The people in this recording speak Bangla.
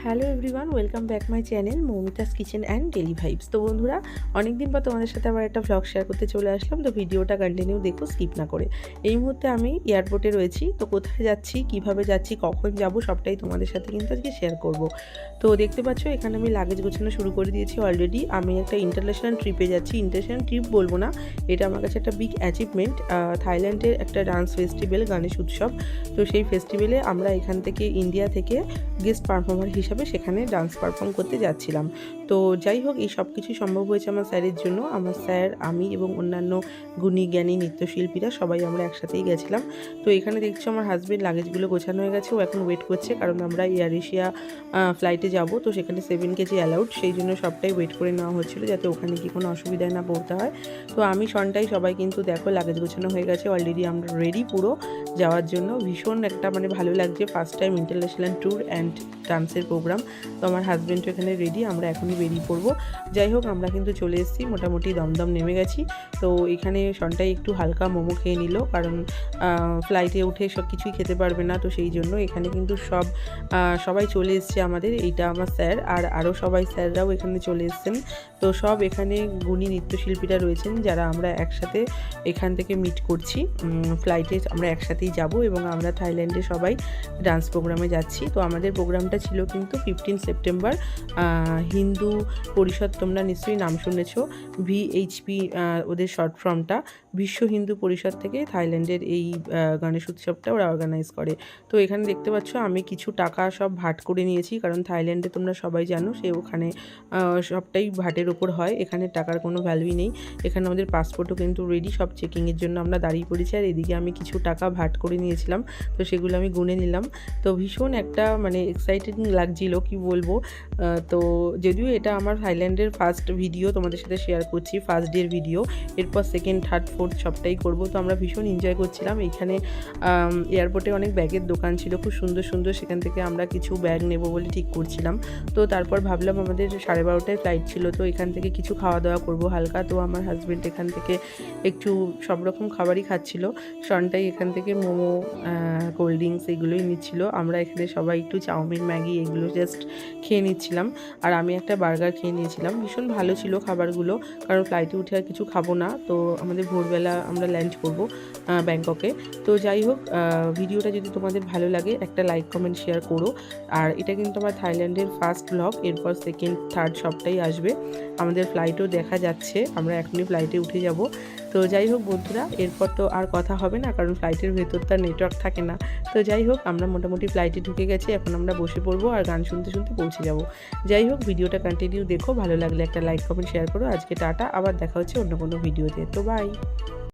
Hello everyone, welcome back my channel Moumita's kitchen and daily vibes. তো বন্ধুরা, অনেকদিন পর তোমাদের সাথে আবার একটা ভ্লগ শেয়ার করতে চলে আসলাম। তো ভিডিওটা কন্টিনিউ দেখো, স্কিপ না করে। এই মুহূর্তে আমি এয়ারপোর্টে রয়েছি। তো কোথায় যাচ্ছি, কিভাবে যাচ্ছি, কখন যাব, সবটাই তোমাদের সাথে কিন্তু আজকে শেয়ার করব। তো দেখতে পাচ্ছ এখানে আমি লাগেজ গোছানো শুরু করে দিয়েছি অলরেডি। আমি একটা ইন্টারন্যাশনাল ট্রিপে যাচ্ছি। ইন্টারন্যাশনাল ট্রিপ বলবো না, এটা আমার কাছে একটা বিগ অ্যাচিভমেন্ট। থাইল্যান্ডের একটা ডান্স ফেস্টিভ্যাল, গণেশ উৎসব। তো সেই ফেস্টিভ্যালে আমরা এখান থেকে ইন্ডিয়া থেকে গেস্ট পারফর্মার হিসাবে সেখানে ডান্স পারফর্ম করতে যাচ্ছিলাম। তো যাই হোক, এই সব কিছু সম্ভব হয়েছে আমার স্যারের জন্য। আমার স্যার, আমি এবং অন্যান্য গুণী জ্ঞানী নৃত্যশিল্পীরা সবাই আমরা একসাথেই গেছিলাম। তো এখানে দেখছো আমার হাজব্যান্ড লাগেজগুলো গোছানো হয়ে গেছে, ও এখন ওয়েট করছে, কারণ আমরা এয়ার এশিয়া ফ্লাইটে যাব। তো সেখানে 7 কেজি অ্যালাউড, সেই জন্য সবটাই ওয়েট করে নেওয়া হচ্ছিলো যাতে ওখানে কি কোনো অসুবিধায় না পড়তে হয়। তো আমি সনটাই সবাই কিন্তু দেখো লাগেজ গোছানো হয়ে গেছে অলরেডি, আমরা রেডি পুরো যাওয়ার জন্য। ভীষণ একটা ভালো লাগছে, first time international tour and ডান্সের প্রোগ্রাম। তো আমার হাজব্যান্ডও এখানে রেডি, আমরা এখনই বেরিয়ে পড়বো। যাই হোক, আমরা কিন্তু চলে এসেছি, মোটামুটি দমদম নেমে গেছি। তো এখানে সনটাই একটু হালকা মোমো খেয়ে নিল, কারণ ফ্লাইটে উঠে সব কিছুই খেতে পারবে না। তো সেই জন্য এখানে কিন্তু সবাই চলে এসছে আমাদের। এইটা আমার স্যার, আর আরও সবাই স্যাররাও এখানে চলে এসছেন। তো সব এখানে গুণী নৃত্যশিল্পীরা রয়েছেন, যারা আমরা একসাথে এখান থেকে মিট করছি। ফ্লাইটে আমরা একসাথেই যাব এবং আমরা থাইল্যান্ডে সবাই ডান্স প্রোগ্রামে যাচ্ছি। তো আমাদের প্রোগ্রামটা ছিল কিন্তু 15 সেপ্টেম্বর। হিন্দু পরিষদ, তোমরা নিশ্চয়ই নাম শুনেছ, ভিএইচপি ওদের শর্ট ফর্মটা। বিশ্ব হিন্দু পরিষদ থেকে থাইল্যান্ডের এই গণেশ উৎসবটা ওরা অর্গানাইজ করে। তো এখানে দেখতে পাচ্ছ আমি কিছু টাকা সব ভাট করে নিয়েছি, কারণ থাইল্যান্ডে তোমরা সবাই জানো সে ওখানে সবটাই ভাটের ওপর হয়, এখানে টাকার কোনো ভ্যালুই নেই। এখানে আমাদের পাসপোর্টও কিন্তু রেডি, সব চেকিংয়ের জন্য আমরা দাঁড়িয়ে পড়েছি। আর এদিকে আমি কিছু টাকা ভাট করে নিয়েছিলাম, তো সেগুলো আমি গুনে নিলাম। তো ভীষণ একটা এক্সাইটিং লাগছিল, কি বলবো। তো যদিও এটা আমার থাইল্যান্ডের ফার্স্ট ভিডিও তোমাদের সাথে শেয়ার করছি, ফার্স্ট ডের ভিডিও। এরপর সেকেন্ড, থার্ড, ফোর্থ সবটাই করব। তো আমরা ভীষণ এনজয় করছিলাম। এইখানে এয়ারপোর্টে অনেক ব্যাগের দোকান ছিল, খুব সুন্দর সুন্দর, সেখান থেকে আমরা কিছু ব্যাগ নেব বলে ঠিক করছিলাম। তো তারপর ভাবলাম আমাদের 12:30টায় ফ্লাইট ছিল, তো এখান থেকে কিছু খাওয়া দাওয়া করবো হালকা। তো আমার হাজব্যান্ড এখান থেকে একটু সব রকম খাবারই খাচ্ছিল। সনটাই এখান থেকে মোমো, কোল্ড ড্রিঙ্কস এগুলোই নিচ্ছিল। আমরা এখানে সবাই একটু চাউমিন, ম্যাগি এগুলো জাস্ট খেয়ে নিচ্ছিলাম। আর আমি একটা বার্গার খেয়ে নিয়েছিলাম। ভীষণ ভালো ছিল খাবারগুলো, কারণ ফ্লাইটে উঠে আর কিছু খাবো না। তো আমাদের ভোরবেলা আমরা ল্যান্ড করবো ব্যাংককে। তো যাই হোক, ভিডিওটা যদি তোমাদের ভালো লাগে একটা লাইক, কমেন্ট, শেয়ার করো। আর এটা কিন্তু আমার থাইল্যান্ডের ফার্স্ট ব্লগ, এরপর সেকেন্ড, থার্ড সবটাই আসবে। আমাদের ফ্লাইটও দেখা যাচ্ছে, আমরা এখনই ফ্লাইটে উঠে যাব। তো যাই হোক বন্ধুরা, এরপর তো আর কথা হবে না, কারণ ফ্লাইটের ভেতর তার নেটওয়ার্ক থাকে না। তো যাই হোক, আমরা মোটামুটি ফ্লাইটে ঢুকে গেছি, এখন আমরা বসে পড়বো আর গান শুনতে শুনতে পৌঁছে যাব। যাই হোক, ভিডিওটা কন্টিনিউ দেখো, ভালো লাগলে একটা লাইক, কমেন্ট, শেয়ার করো। আজকে টাটা, আবার দেখা হচ্ছে অন্য কোনো ভিডিওতে। তো বাই।